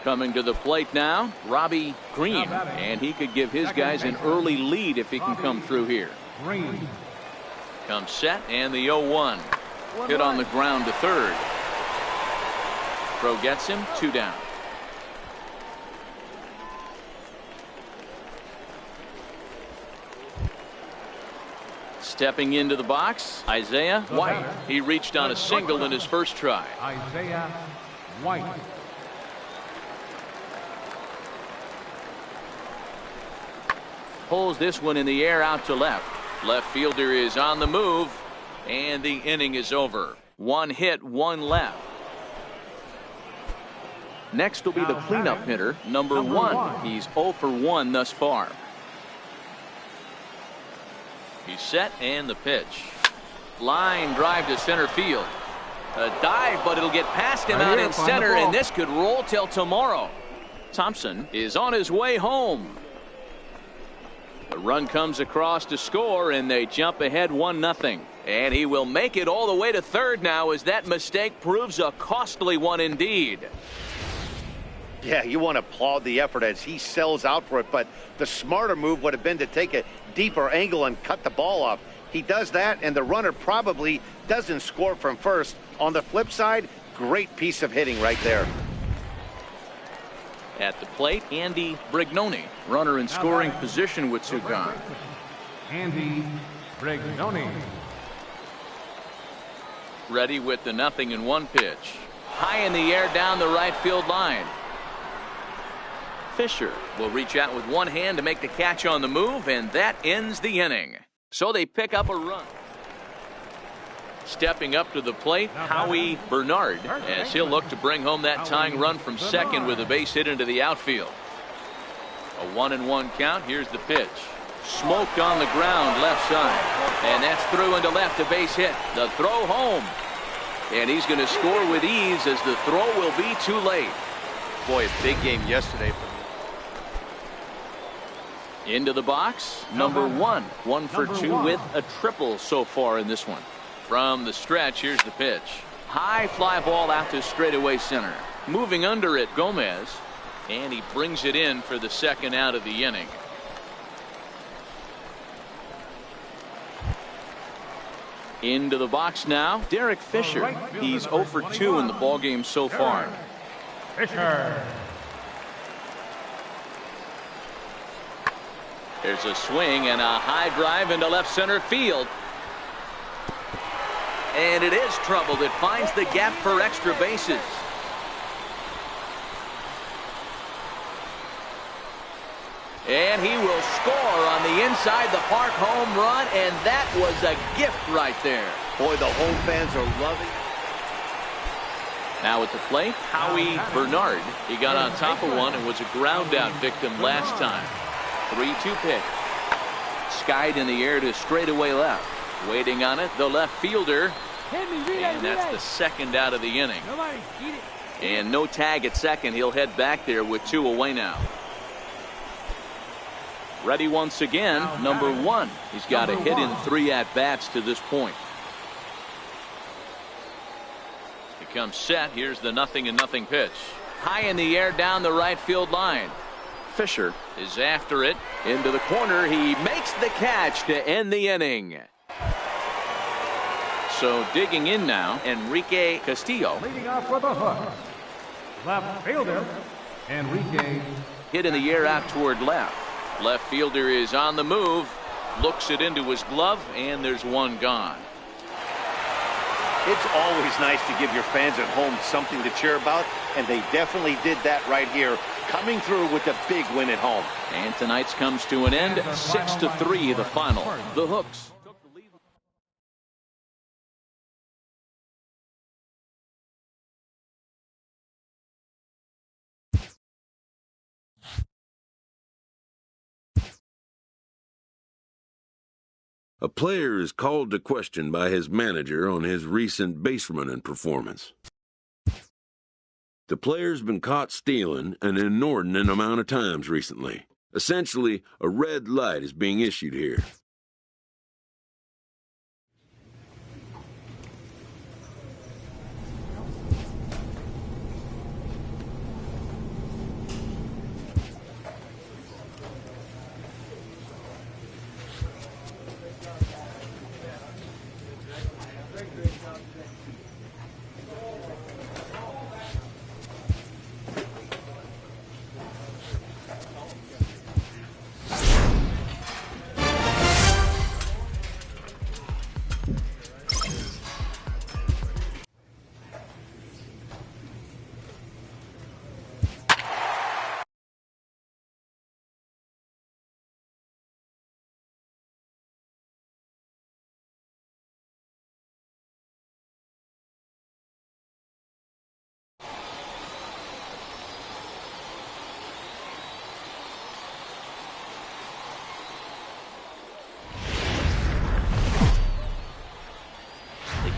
Coming to the plate now, Robbie Green, and he could give his guys an early lead if he can come through here. Comes set, and the 0-1. Hit on the ground to third. Throw gets him, 2 down. Stepping into the box, Isaiah White. He reached on a single in his first try. Isaiah White. Pulls this one in the air out to left. Left fielder is on the move, and the inning is over. 1 hit, 1 left. Next will be the cleanup hitter, number 1. He's 0 for 1 thus far. He's set, and the pitch. Line drive to center field. A dive, but it'll get past him out in center, and this could roll till tomorrow. Thompson is on his way home. The run comes across to score, and they jump ahead 1-0. And he will make it all the way to third now, as that mistake proves a costly one indeed. Yeah, you want to applaud the effort as he sells out for it, but the smarter move would have been to take a deeper angle and cut the ball off. He does that, and the runner probably doesn't score from first. On the flip side, great piece of hitting right there. At the plate, Andy Brignoni, runner in scoring position with 2 gone. Andy Brignoni. Ready with the 0-1 pitch. High in the air down the right field line. Fisher will reach out with one hand to make the catch on the move, and that ends the inning. So they pick up a run. Stepping up to the plate, Howie Bernard, as he'll look to bring home that tying run from second with a base hit into the outfield. A 1-1 count. Here's the pitch. Smoked on the ground left side, and that's through into left, a base hit. The throw home, and he's going to score with ease, as the throw will be too late. Boy, a big game yesterday for me. Into the box, number 1. 1 for 2 with a triple so far in this one. From the stretch, here's the pitch. High fly ball out to straightaway center. Moving under it, Gomez, and he brings it in for the second out of the inning. Into the box now, Derek Fisher. He's 0 for 2 in the ballgame so far. Fisher. There's a swing and a high drive into left center field. And it is trouble that finds the gap for extra bases. And he will score on the inside the park home run, and that was a gift right there. Boy, the home fans are loving it. Now at the plate, Howie Bernard. He got on top of one and was a ground out victim last time. 3-2 pitch. Skied in the air to straightaway left. Waiting on it, the left fielder. And that's the second out of the inning. And no tag at second. He'll head back there with 2 away now. Ready once again, number 1. He's got a hit in 3 at-bats to this point. Becomes set. Here's the 0-0 pitch. High in the air down the right field line. Fisher is after it. Into the corner. He makes the catch to end the inning. So digging in now, Enrique Castillo. Leading off with a hook. Left fielder, Enrique. Hit in the air out toward left. Left fielder is on the move. Looks it into his glove, and there's one gone. It's always nice to give your fans at home something to cheer about, and they definitely did that right here, coming through with a big win at home. And tonight's comes to an end, 6-3 the final. The Hooks. A player is called to question by his manager on his recent base running performance. The player's been caught stealing an inordinate amount of times recently. Essentially, a red light is being issued here.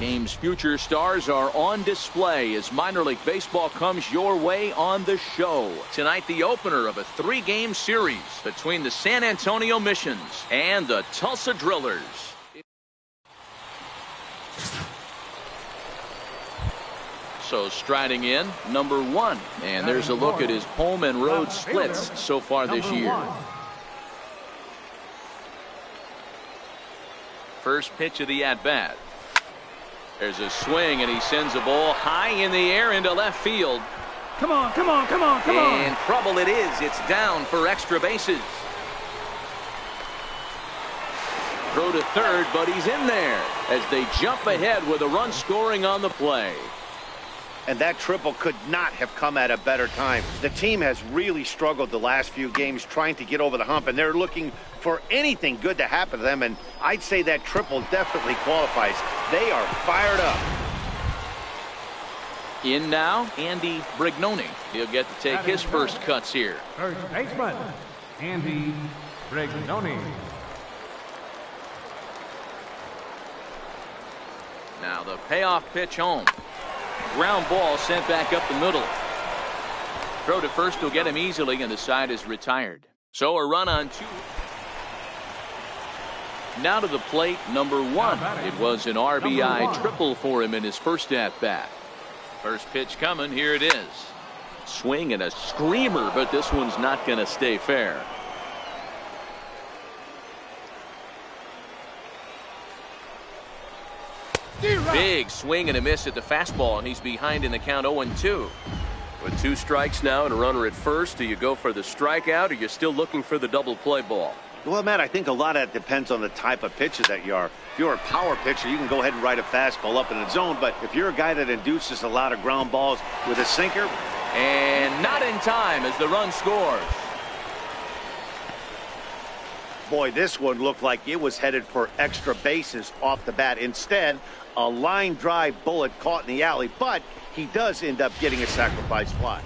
Game's future stars are on display as minor league baseball comes your way on the show. Tonight, the opener of a 3-game series between the San Antonio Missions and the Tulsa Drillers. So striding in, number 1. And there's a look at his home and road splits so far this year. First pitch of the at-bat. There's a swing, and he sends a ball high in the air into left field. Come on, come on, come on, come on. And trouble it is. It's down for extra bases. Throw to third, but he's in there as they jump ahead with a run scoring on the play. And that triple could not have come at a better time. The team has really struggled the last few games trying to get over the hump, and they're looking for anything good to happen to them, and I'd say that triple definitely qualifies. They are fired up. In now, Andy Brignoni. He'll get to take his first cuts here. First baseman, Andy Brignoni. Now the payoff pitch home. Ground ball sent back up the middle. Throw to first will get him easily, and the side is retired. So a run on 2. Now to the plate, number 1. It was an RBI triple for him in his first at-bat. First pitch coming. Here it is. Swing and a screamer, but this one's not going to stay fair. Big swing and a miss at the fastball, and he's behind in the count 0-2. With 2 strikes now and a runner at first, do you go for the strikeout, or you're still looking for the double play ball? Well, Matt, I think a lot of that depends on the type of pitcher that you are. If you're a power pitcher, you can go ahead and ride a fastball up in the zone, but if you're a guy that induces a lot of ground balls with a sinker. And not in time as the run scores. Boy, this one looked like it was headed for extra bases off the bat. Instead, a line drive bullet caught in the alley, but he does end up getting a sacrifice fly.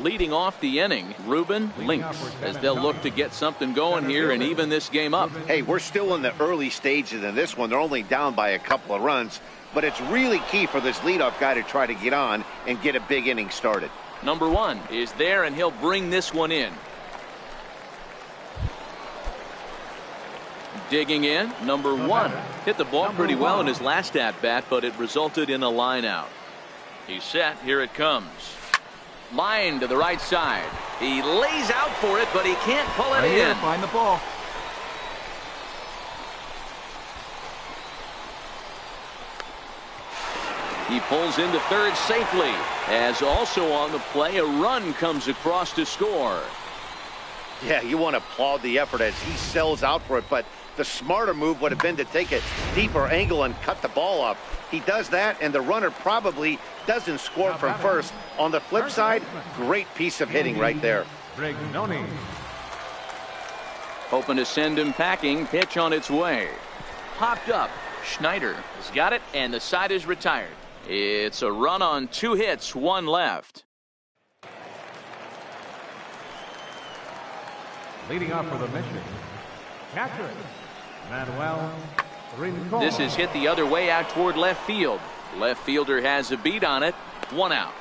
Leading off the inning, Ruben Links, as they'll look to get something going here and even this game up. Hey, we're still in the early stages in this one. They're only down by a couple of runs, but it's really key for this leadoff guy to try to get on and get a big inning started. Number 1 is there, and he'll bring this one in. Digging in, number 1. Hit the ball pretty well in his last at-bat, but it resulted in a line out. He's set. Here it comes. Line to the right side. He lays out for it, but he can't pull it in. Find the ball. He pulls into third safely. As also on the play, a run comes across to score. Yeah, you want to applaud the effort as he sells out for it, but the smarter move would have been to take a deeper angle and cut the ball up. He does that, and the runner probably doesn't score from first. On the flip side, great piece of hitting right there. Hoping to send him packing. Pitch on its way. Popped up. Schneider has got it, and the side is retired. It's a run on 2 hits, 1 left. Leading off for the mission, catcher, Manuel Rincon. This is hit the other way out toward left field. Left fielder has a beat on it. 1 out.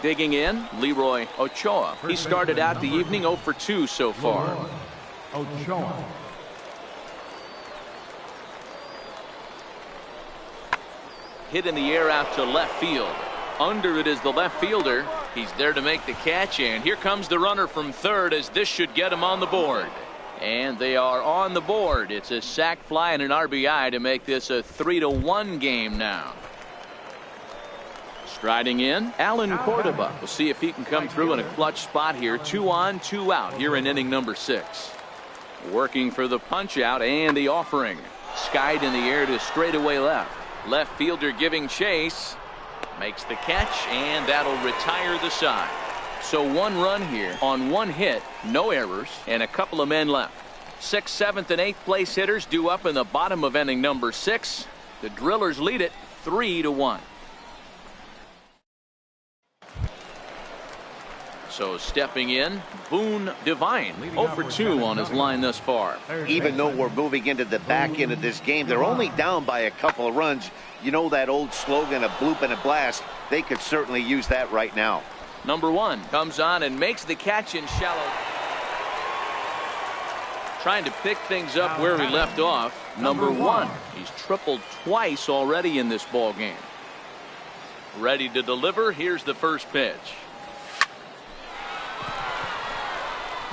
Digging in, Leroy Ochoa. He started out the evening 0 for 2 so far. Ochoa. Hit in the air out to left field. Under it is the left fielder. He's there to make the catch, and here comes the runner from third as this should get him on the board. And they are on the board. It's a sac fly and an RBI to make this a 3-1 game now. Striding in, Alan Cordova. We'll see if he can come through in a clutch spot here. 2 on, 2 out here in inning number 6. Working for the punch out and the offering. Skied in the air to straightaway left. Left fielder giving chase. Makes the catch, and that'll retire the side. So 1 run here on 1 hit, no errors, and a couple of men left. 6th, 7th, and 8th place hitters due up in the bottom of inning number 6. The Drillers lead it 3-1. So stepping in, Boone Devine, 0 for 2 on his line thus far. Even though we're moving into the back end of this game, they're only down by a couple of runs. You know that old slogan, a bloop and a blast. They could certainly use that right now. Number 1 comes on and makes the catch in shallow. Trying to pick things up where he left off. Number 1. He's tripled twice already in this ball game. Ready to deliver. Here's the first pitch.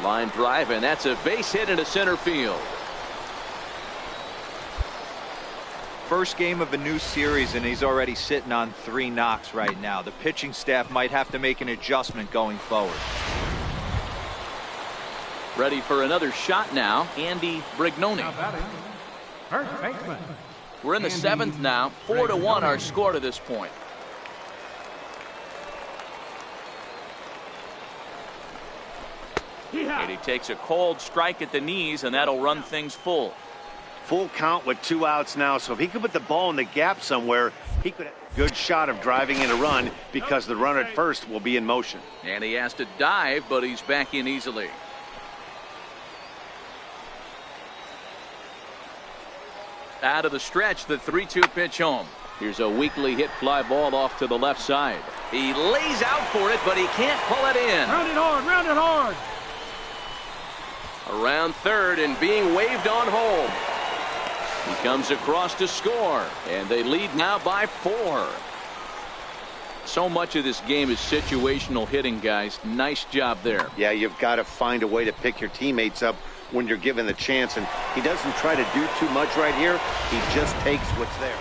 Line drive, and that's a base hit into center field. First game of a new series, and he's already sitting on 3 knocks right now. The pitching staff might have to make an adjustment going forward. Ready for another shot now, Andy Brignoni. First baseman. We're in the 7th now. 4-1 our score to this point. And he takes a cold strike at the knees, and that'll run things full. Full count with 2 outs now, so if he could put the ball in the gap somewhere, he could have a good shot of driving in a run because the runner at first will be in motion. And he has to dive, but he's back in easily. Out of the stretch, the 3-2 pitch home. Here's a weakly hit fly ball off to the left side. He lays out for it, but he can't pull it in. Round it hard, round it hard. Around third and being waved on home. He comes across to score, and they lead now by 4. So much of this game is situational hitting, guys. Nice job there. Yeah, you've got to find a way to pick your teammates up when you're given the chance, and he doesn't try to do too much right here. He just takes what's there.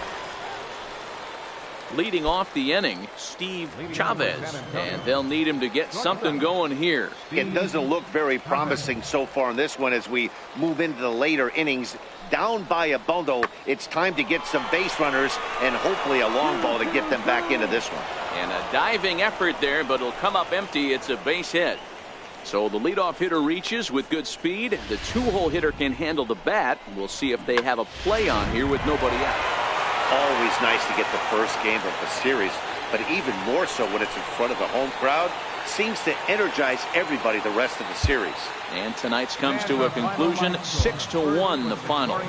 Leading off the inning, Steve Chavez, and they'll need him to get something going here. It doesn't look very promising so far in this one as we move into the later innings. Down by a bundle, it's time to get some base runners and hopefully a long ball to get them back into this one. And a diving effort there, but it'll come up empty. It's a base hit. So the leadoff hitter reaches with good speed. The 2-hole hitter can handle the bat. We'll see if they have a play on here with nobody out. Always nice to get the first game of the series, but even more so when it's in front of the home crowd. Seems to energize everybody the rest of the series. And tonight's comes to a conclusion, 6-1 the final.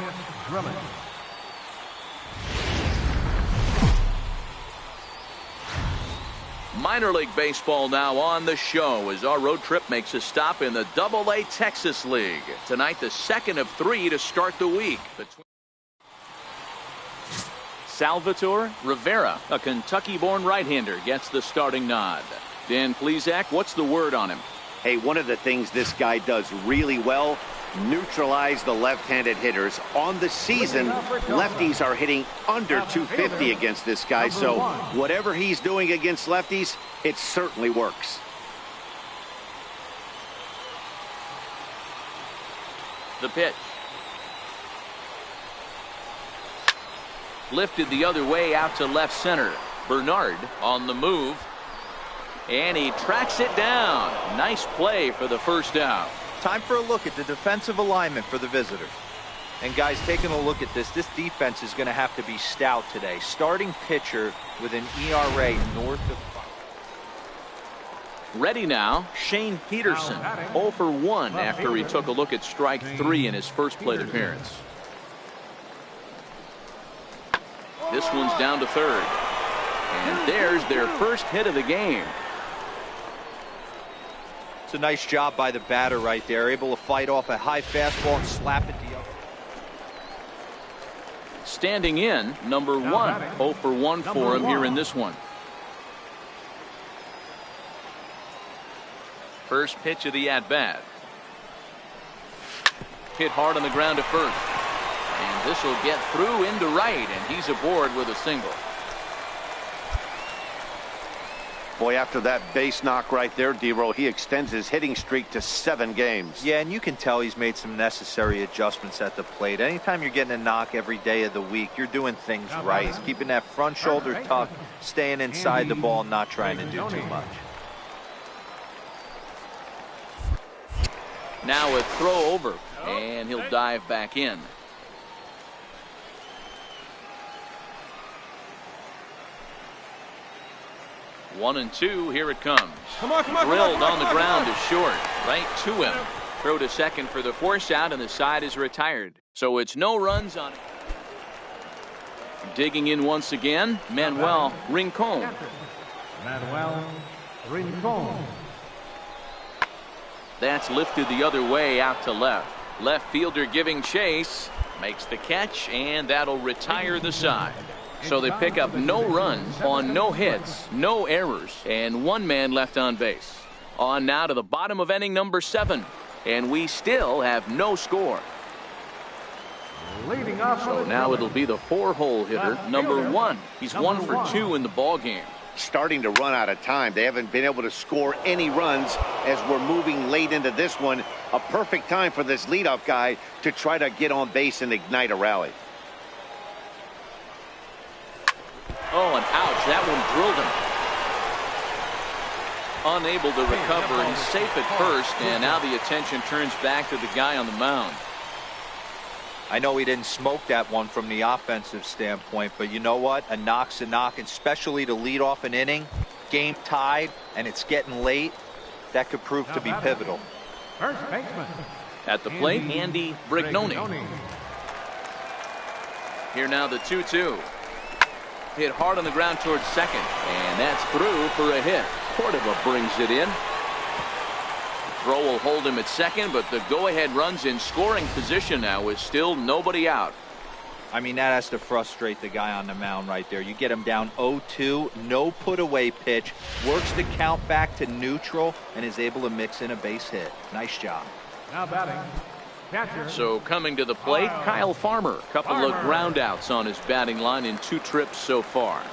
Minor League Baseball now on the show as our road trip makes a stop in the AA Texas League. Tonight, the second of 3 to start the week. Salvatore Rivera, a Kentucky-born right-hander, gets the starting nod. Dan Plesac, what's the word on him? Hey, one of the things this guy does really well, neutralize the left-handed hitters. On the season, lefties are hitting under 250 against this guy, so whatever he's doing against lefties, it certainly works. The pitch. Lifted the other way out to left center. Bernard on the move. And he tracks it down. Nice play for the first out. Time for a look at the defensive alignment for the visitors. And guys, taking a look at this defense is going to have to be stout today. Starting pitcher with an ERA north of 5. Ready now, Shane Peterson, 0 for 1 after he took a look at strike 3 in his first plate appearance. This one's down to third. And there's their first hit of the game. It's a nice job by the batter right there, able to fight off a high fastball and slap it the other. Standing in, number 1, 0 for 1 for him here in this one. First pitch of the at-bat. Hit hard on the ground to first. And this will get through into right, and he's aboard with a single. Boy, after that base knock right there, D-Roll, he extends his hitting streak to 7 games. Yeah, and you can tell he's made some necessary adjustments at the plate. Anytime you're getting a knock every day of the week, you're doing things right. He's keeping that front shoulder tucked, staying inside the ball, not trying to do too much. Now a throw over, and he'll dive back in. One and two, here it comes. Drilled on the ground to short, right to him. Throw to second for the force out, and the side is retired. So it's no runs on it. Digging in once again, Manuel Rincon. Manuel Rincon. That's lifted the other way out to left. Left fielder giving chase, makes the catch, and that'll retire the side. So they pick up no runs on no hits, no errors, and 1 man left on base. On now to the bottom of inning number 7, and we still have no score. So now it'll be the 4-hole hitter, number 1. He's 1 for 2 in the ball game. Starting to run out of time. They haven't been able to score any runs as we're moving late into this one. A perfect time for this leadoff guy to try to get on base and ignite a rally. Oh, and ouch, that one drilled him. Unable to recover. He's safe at first, and now the attention turns back to the guy on the mound. I know he didn't smoke that one from the offensive standpoint, but you know what? A knock's a knock, especially to lead off an inning, game tied, and it's getting late. That could prove to be pivotal. First baseman. At the plate, Andy Brignoni. Here now the 2-2. Hit hard on the ground towards second, and that's through for a hit. Cordova brings it in. Throw will hold him at second, but the go-ahead run's in scoring position now with still nobody out. I mean, that has to frustrate the guy on the mound right there. You get him down 0-2, no put-away pitch, works the count back to neutral, and is able to mix in a base hit. Nice job. Now batting, catcher. So coming to the plate, Kyle Farmer. Couple of ground outs on his batting line in 2 trips so far.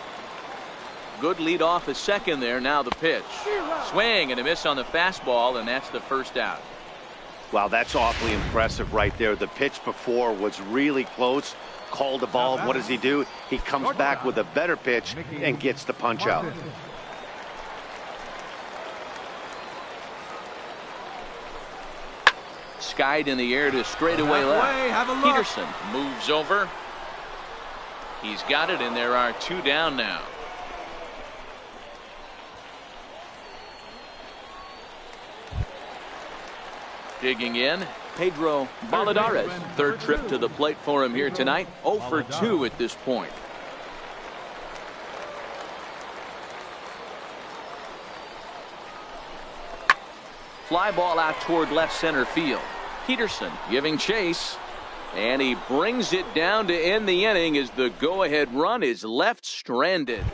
Good lead off at second there. Now the pitch. Swing and a miss on the fastball, and that's the first out. Wow, that's awfully impressive right there. The pitch before was really close. Called a ball. What does he do? He comes back with a better pitch and gets the punch out. Skied in the air to straightaway left. Peterson moves over. He's got it, and there are 2 down now. Digging in, Pedro Valladares. 3rd trip to the plate for him here tonight. 0 for 2 at this point. Fly ball out toward left center field. Peterson giving chase. And he brings it down to end the inning as the go-ahead run is left stranded.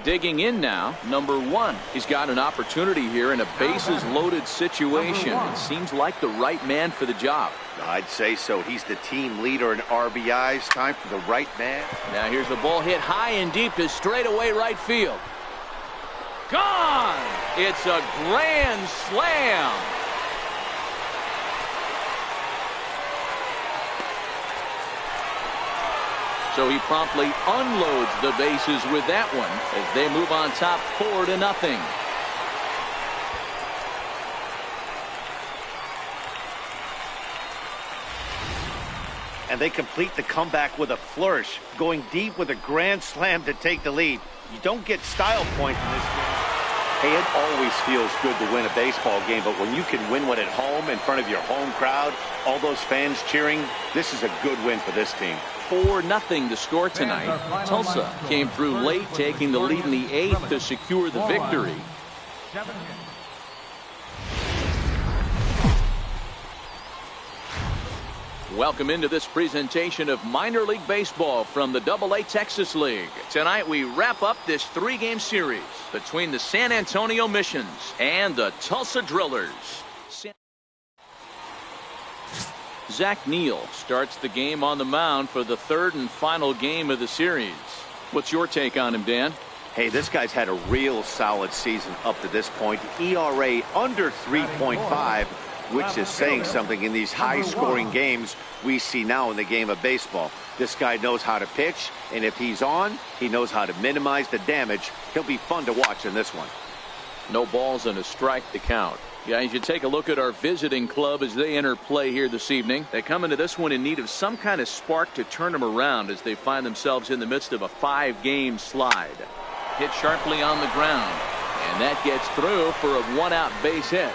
Digging in now, number 1. He's got an opportunity here in a bases-loaded situation. It seems like the right man for the job. I'd say so. He's the team leader in RBIs. Time for the right man. Now here's the ball hit high and deep to straightaway right field. Gone! It's a grand slam. So he promptly unloads the bases with that one as they move on top 4-0. And they complete the comeback with a flourish, going deep with a grand slam to take the lead. You don't get style points in this game. Hey, it always feels good to win a baseball game, but when you can win one at home in front of your home crowd, all those fans cheering, this is a good win for this team. 4-0 the score tonight. Tulsa came through late, taking the lead in the 8th to secure the victory. Welcome into this presentation of minor league baseball from the AA Texas League. Tonight we wrap up this 3-game series between the San Antonio Missions and the Tulsa Drillers. Zach Neal starts the game on the mound for the 3rd and final game of the series. What's your take on him, Dan? Hey, this guy's had a real solid season up to this point. ERA under 3.5, which is saying something in these high-scoring games we see now in the game of baseball. This guy knows how to pitch, and if he's on, he knows how to minimize the damage. He'll be fun to watch in this one. No balls and a strike to count. Yeah, you should take a look at our visiting club as they enter play here this evening. They come into this one in need of some kind of spark to turn them around as they find themselves in the midst of a 5-game slide. Hit sharply on the ground, and that gets through for a 1-out base hit.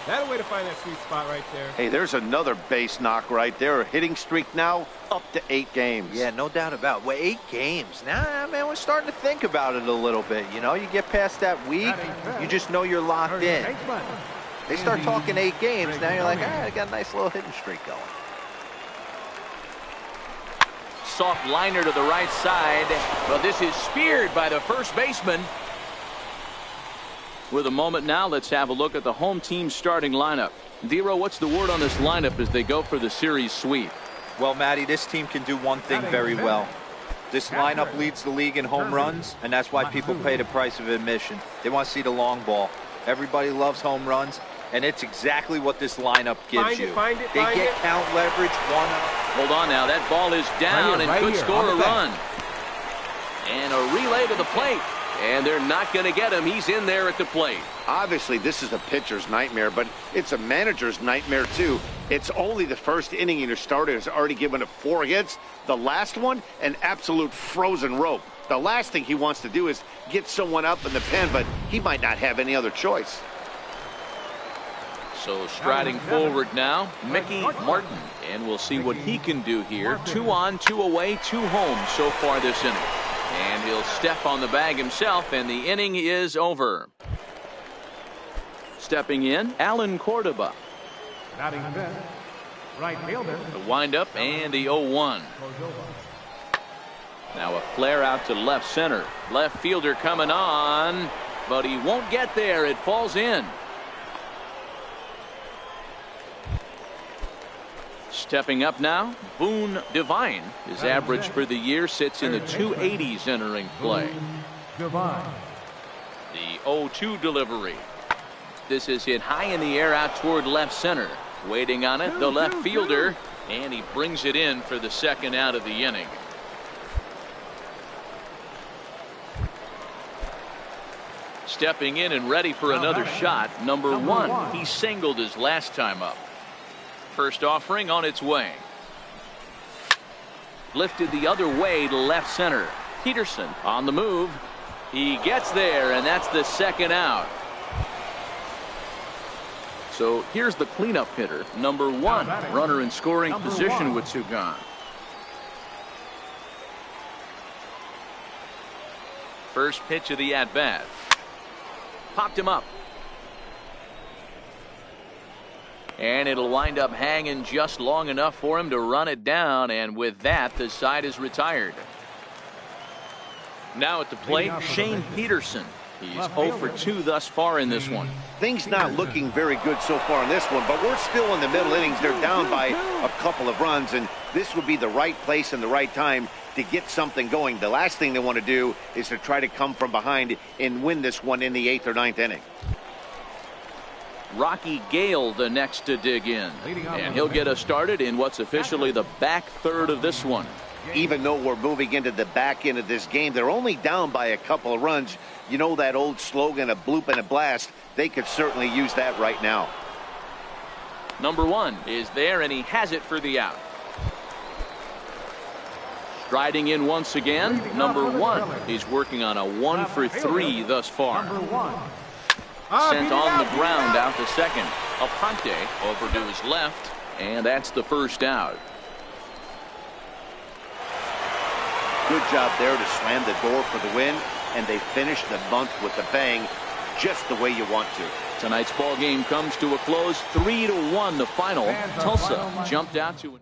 That a way to find that sweet spot right there. Hey, there's another base knock right there. A hitting streak now up to 8 games. Yeah, no doubt about it. Well, 8 games. Now, man, we're starting to think about it a little bit. You know, you get past that week, you just know you're locked in. They start talking 8 games, now you're like, all right, I got a nice little hitting streak going. Soft liner to the right side, but this is speared by the first baseman. With a moment now, let's have a look at the home team's starting lineup. Dero, what's the word on this lineup as they go for the series sweep? Well, Matty, this team can do one thing very well. This lineup leads the league in home runs, and that's why people pay the price of admission. They want to see the long ball. Everybody loves home runs, and it's exactly what this lineup gives you. They get count leverage, 1-up. Hold on now, that ball is down and could score a run. And a relay to the plate. And they're not going to get him. He's in there at the plate. Obviously, this is a pitcher's nightmare, but it's a manager's nightmare, too. It's only the first inning, and your starter has already given up 4 hits. The last one, an absolute frozen rope. The last thing he wants to do is get someone up in the pen, but he might not have any other choice. So striding forward now, Mickey Martin. And we'll see what he can do here. 2 on, 2 away, 2 home so far this inning. And he'll step on the bag himself, and the inning is over. Stepping in, Alan Cordoba. Batting fifth, right fielder. The windup and the 0-1. Now a flare out to left center. Left fielder coming on, but he won't get there. It falls in. Stepping up now, Boone Devine. His average for the year sits in the 280s entering play. The 0-2 delivery. This is hit high in the air out toward left center. Waiting on it, the left fielder, and he brings it in for the 2nd out of the inning. Stepping in and ready for another shot, number 1. He singled his last time up. First offering on its way. Lifted the other way to left center. Peterson on the move. He gets there, and that's the 2nd out. So here's the cleanup hitter, number 1. Runner in scoring position with 2 gone. First pitch of the at-bat. Popped him up. And it'll wind up hanging just long enough for him to run it down, and with that, the side is retired. Now at the plate, Shane Peterson. He's 0 for 2 thus far in this one. Things not looking very good so far in this one, but we're still in the middle innings. They're down by a couple of runs, and this would be the right place and the right time to get something going. The last thing they want to do is to try to come from behind and win this one in the 8th or 9th inning. Rocky Gale the next to dig in, and he'll get us started in what's officially the back third of this one. Even though we're moving into the back end of this game, they're only down by a couple of runs. You know that old slogan, a bloop and a blast? They could certainly use that right now. Number 1 is there, and he has it for the out. Striding in once again, number 1. He's working on a 1 for 3 thus far. Sent on the ground out to second. Aponte over to his left, and that's the first out. Good job there to slam the door for the win, and they finish the month with a bang, just the way you want to. Tonight's ball game comes to a close, 3-1 the final. Tulsa jumped out to